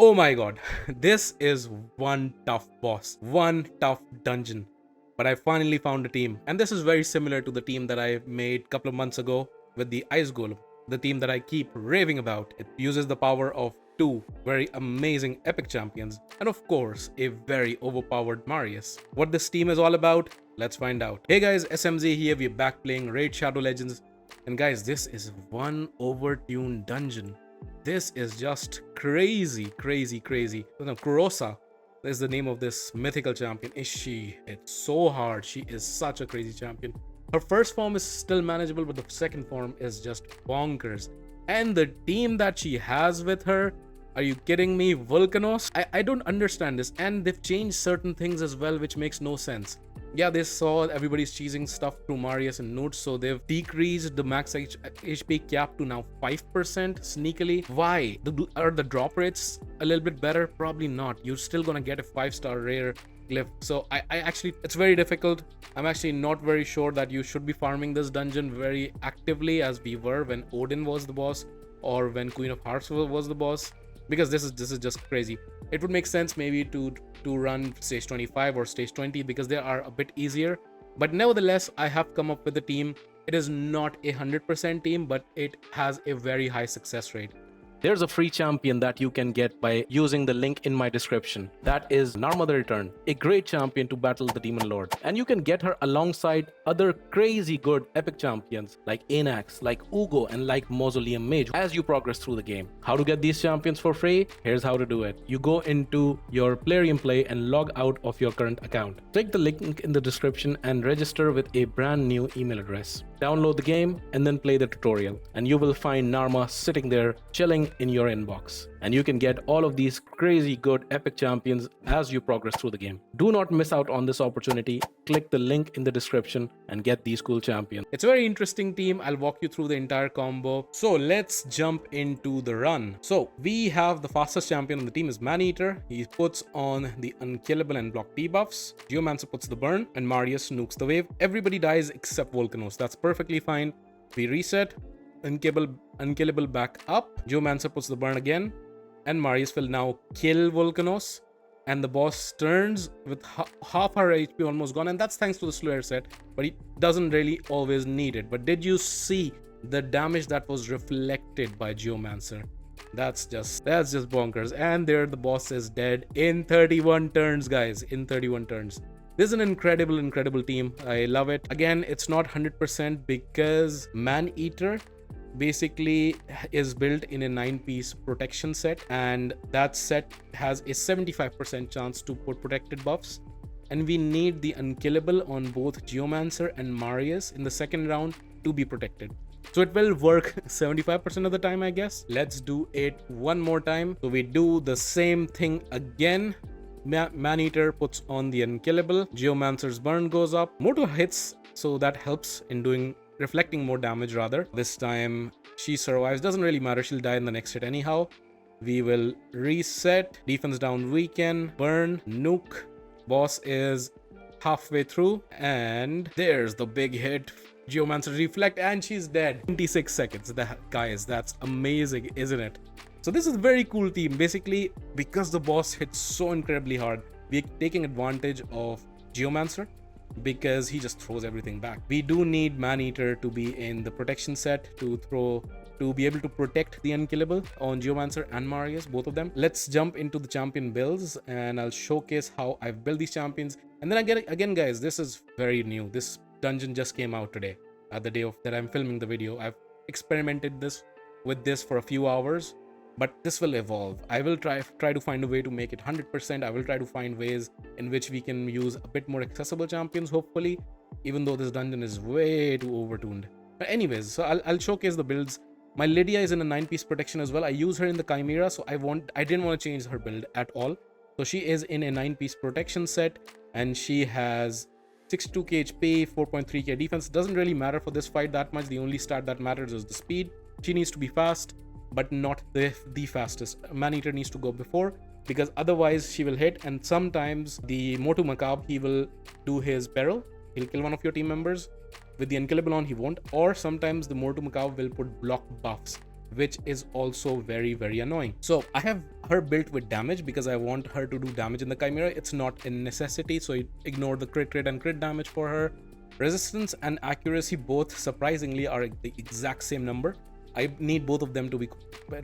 Oh my god, this is one tough boss, one tough dungeon. But I finally found a team, and this is very similar to the team that I made a couple of months ago with the Ice Golem, the team that I keep raving about. It uses the power of two very amazing epic champions, and of course, a very overpowered Marius. What this team is all about, let's find out. Hey guys, SMZ here, we're back playing Raid Shadow Legends, and guys, this is one overtuned dungeon. This is just crazy. Kurosa is the name of this mythical champion. It's so hard. She is such a crazy champion. Her first form is still manageable, but the second form is just bonkers. And the team that she has with her, are you kidding me? Volcanos? I don't understand this. And they've changed certain things as well, which makes no sense. Yeah, they saw everybody's cheesing stuff through Marius and Notes, so they've decreased the max HP cap to now 5% sneakily. Why? Are the drop rates a little bit better? Probably not. You're still gonna get a 5-star rare glyph. So I actually, it's very difficult. I'm actually not very sure that you should be farming this dungeon very actively as we were when Odin was the boss or when Queen of Hearts was the boss, because this is just crazy. It would make sense maybe to run stage 25 or stage 20 because they are a bit easier. But nevertheless, I have come up with a team. It is not a 100% team, but it has a very high success rate. There's a free champion that you can get by using the link in my description. That is Narma the Return, a great champion to battle the Demon Lord. And you can get her alongside other crazy good epic champions like Anax, like Uugo, and like Mausoleum Mage as you progress through the game. How to get these champions for free? Here's how to do it. You go into your Plarium Play and log out of your current account. Click the link in the description and register with a brand new email address. Download the game and then play the tutorial, and you will find Narma sitting there chilling in your inbox. And you can get all of these crazy good epic champions as you progress through the game. Do not miss out on this opportunity. Click the link in the description and get these cool champions. It's a very interesting team. I'll walk you through the entire combo. So let's jump into the run. So we have the fastest champion on the team is Maneater. He puts on the unkillable and block debuffs. Geomancer puts the burn and Marius nukes the wave. Everybody dies except Volcanos. That's perfectly fine. We reset. Unkillable back up. Geomancer puts the burn again. And Marius will now kill Volcanos. And the boss turns with half her HP almost gone. And that's thanks to the slow air set. But he doesn't really always need it. But did you see the damage that was reflected by Geomancer? That's just bonkers. And there the boss is dead in 31 turns, guys. In 31 turns. This is an incredible team. I love it. Again, it's not 100% because Maneater basically is built in a 9-piece protection set, and that set has a 75% chance to put protected buffs, and we need the unkillable on both Geomancer and Marius in the second round to be protected. So it will work 75% of the time, I guess. Let's do it one more time. So we do the same thing again. Maneater puts on the unkillable. Geomancer's burn goes up. Moto hits, so that helps in reflecting more damage rather. This time she survives. Doesn't really matter. She'll die in the next hit anyhow. We will reset. Defense down weaken. Burn. Nuke. Boss is halfway through. And there's the big hit. Geomancer reflect and she's dead. 26 seconds. Guys, that's amazing, isn't it? So this is a very cool team. Basically, because the boss hits so incredibly hard, we're taking advantage of Geomancer because he just throws everything back. We do need Maneater to be in the protection set to be able to protect the unkillable on Geomancer and Marius, both of them. Let's jump into the champion builds and I'll showcase how I've built these champions. And then again, guys, this is very new. This dungeon just came out today, at the day that I'm filming the video. I've experimented with this for a few hours, but this will evolve. I will try to find a way to make it 100%. I will try to find ways in which we can use a bit more accessible champions, hopefully, even though this dungeon is way too overtuned. But anyways, so I'll showcase the builds. My Lydia is in a 9-piece protection as well. I use her in the Chimera, so I didn't want to change her build at all. So she is in a 9-piece protection set, and she has 62k HP, 4.3k defense. Doesn't really matter for this fight that much. The only stat that matters is the speed. She needs to be fast, but not the fastest. Maneater needs to go before, because otherwise she will hit. And sometimes the Motu Macabre, he will do his peril. He'll kill one of your team members. With the unkillable on, he won't. Or sometimes the Motu Macabre will put block buffs, which is also very annoying. So I have her built with damage because I want her to do damage in the Chimera. It's not a necessity, so ignore the crit rate and crit damage for her. Resistance and accuracy both surprisingly are the exact same number. I need both of them to be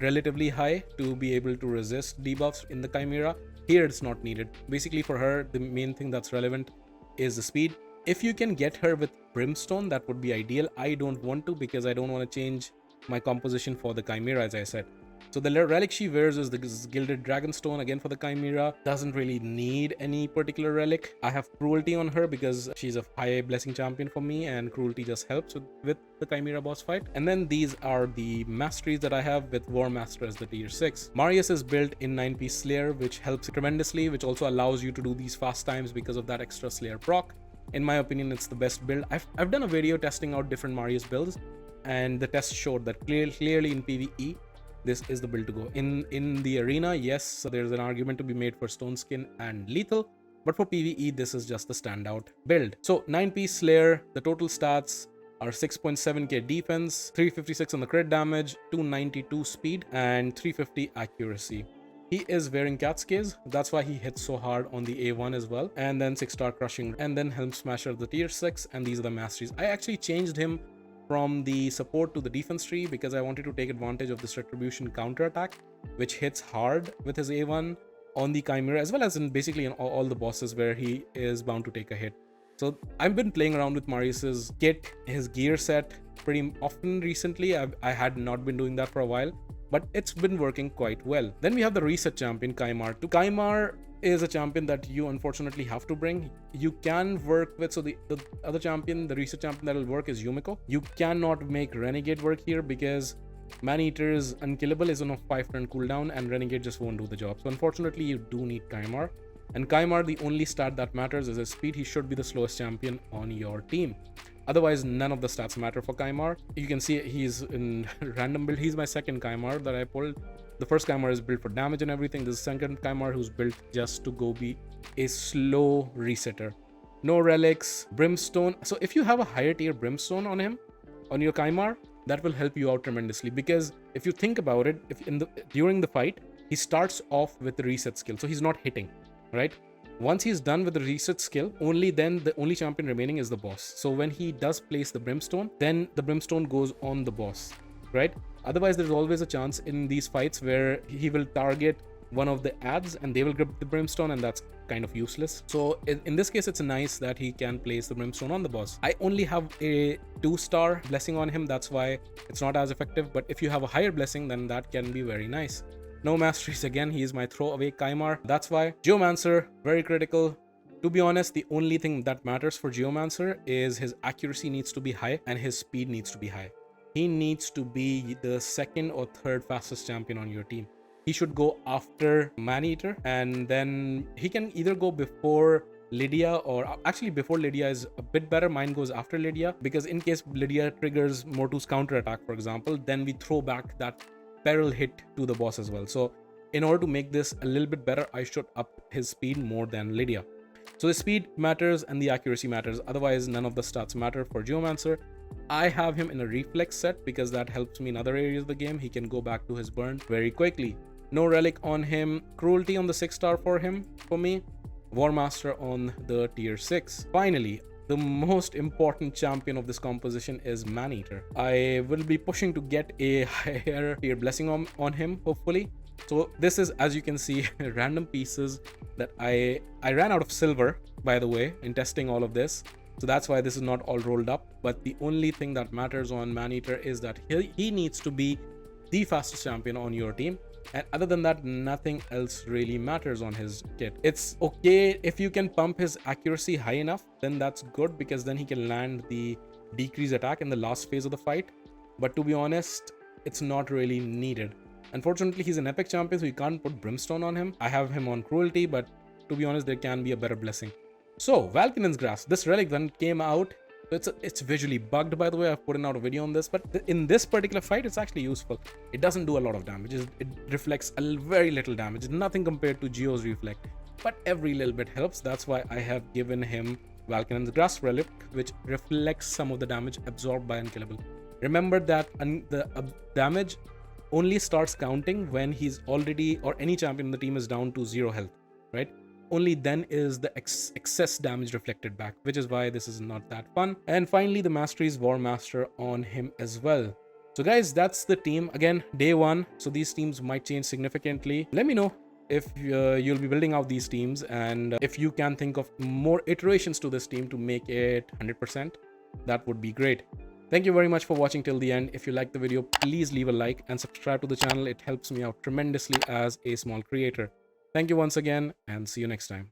relatively high to be able to resist debuffs in the Chimera. Here it's not needed. Basically for her, the main thing that's relevant is the speed. If you can get her with Brimstone, that would be ideal. I don't want to because I don't want to change my composition for the Chimera, as I said. So the relic she wears is the Gilded Dragonstone, again for the Chimera. Doesn't really need any particular relic. I have Cruelty on her because she's a high blessing champion for me, and Cruelty just helps with the Chimera boss fight. And then these are the masteries that I have, with War Master as the tier 6. Marius is built in 9-piece Slayer, which helps tremendously, which also allows you to do these fast times because of that extra Slayer proc. In my opinion, it's the best build. I've done a video testing out different Marius builds, and the test showed that clearly in PvE, this is the build to go. In the arena, yes, so there's an argument to be made for Stone Skin and Lethal, but for PvE, this is just the standout build. So 9-piece Slayer, the total stats are 6.7k defense, 356 on the crit damage, 292 speed, and 350 accuracy. He is wearing Cat's Gaze, that's why he hits so hard on the A1 as well. And then 6-star Crushing, and then Helm Smasher, the tier 6, and these are the masteries. I actually changed him from the support to the defense tree because I wanted to take advantage of this Retribution counterattack, which hits hard with his A1 on the Chimera, as well as in basically in all the bosses where he is bound to take a hit. So I've been playing around with Marius's kit, his gear set pretty often recently. I had not been doing that for a while, but it's been working quite well. Then we have the reset champion, Kaimar. Kaimar is a champion that you unfortunately have to bring. You can work with, so the other champion, the reset champion that will work is Yumiko. You cannot make Renegade work here because Man-Eater's Unkillable is on a 5-turn cooldown and Renegade just won't do the job. So unfortunately, you do need Kaimar. And Kaimar, the only stat that matters is his speed. He should be the slowest champion on your team. Otherwise, none of the stats matter for Kaimar. You can see he's in random build. He's my second Kaimar that I pulled. The first Kaimar is built for damage and everything. This is the second Kaimar who's built just to go be a slow resetter. No relics, Brimstone. So if you have a higher tier Brimstone on him, on your Kaimar, that will help you out tremendously. Because if you think about it, if during the fight, he starts off with the reset skill. So he's not hitting, right? Once he's done with the reset skill, only then the only champion remaining is the boss. So when he does place the Brimstone, then the Brimstone goes on the boss, right? Otherwise, there's always a chance in these fights where he will target one of the ads and they will grip the Brimstone, and that's kind of useless. So in this case, it's nice that he can place the Brimstone on the boss. I only have a 2-star blessing on him, that's why it's not as effective. But if you have a higher blessing, then that can be very nice. No masteries again, he is my throwaway Kaimar. That's why. Geomancer, very critical. To be honest, the only thing that matters for Geomancer is his accuracy needs to be high and his speed needs to be high. He needs to be the second or third fastest champion on your team. He should go after Man-Eater, and then he can either go before Lydia, or actually before Lydia is a bit better. Mine goes after Lydia, because in case Lydia triggers Mortu's counterattack, for example, then we throw back that peril hit to the boss as well. So in order to make this a little bit better, I should up his speed more than Lydia. So the speed matters and the accuracy matters. Otherwise, none of the stats matter for Geomancer. I have him in a reflex set because that helps me in other areas of the game. He can go back to his burn very quickly. No relic on him. Cruelty on the 6-star for me. War Master on the tier 6. Finally, the most important champion of this composition is Man-Eater. I will be pushing to get a higher tier blessing on him, hopefully. So this is, as you can see, random pieces that I ran out of silver, by the way, in testing all of this. So that's why this is not all rolled up. But the only thing that matters on Man-Eater is that he needs to be the fastest champion on your team. And other than that, nothing else really matters on his kit. It's okay if you can pump his accuracy high enough, then that's good, because then he can land the decrease attack in the last phase of the fight. But to be honest, it's not really needed. Unfortunately, he's an epic champion, so you can't put Brimstone on him. I have him on Cruelty, but to be honest, there can be a better blessing. So, Valkyrin's Grasp. This relic then came out. It's visually bugged, by the way. I've put out a video on this, but in this particular fight, it's actually useful. It doesn't do a lot of damage. It reflects very little damage. Nothing compared to Geo's Reflect, but every little bit helps. That's why I have given him Valkyrin's Grasp relic, which reflects some of the damage absorbed by Unkillable. Remember that the damage only starts counting when he's already, or any champion in the team is down to 0 health, right? Only then is the excess damage reflected back, which is why this is not that fun. And finally, the masteries War Master on him as well. So guys, that's the team. Again, day 1, so these teams might change significantly. Let me know if you'll be building out these teams, and if you can think of more iterations to this team to make it 100%, that would be great. Thank you very much for watching till the end. If you liked the video, please leave a like and subscribe to the channel. It helps me out tremendously as a small creator. Thank you once again, and see you next time.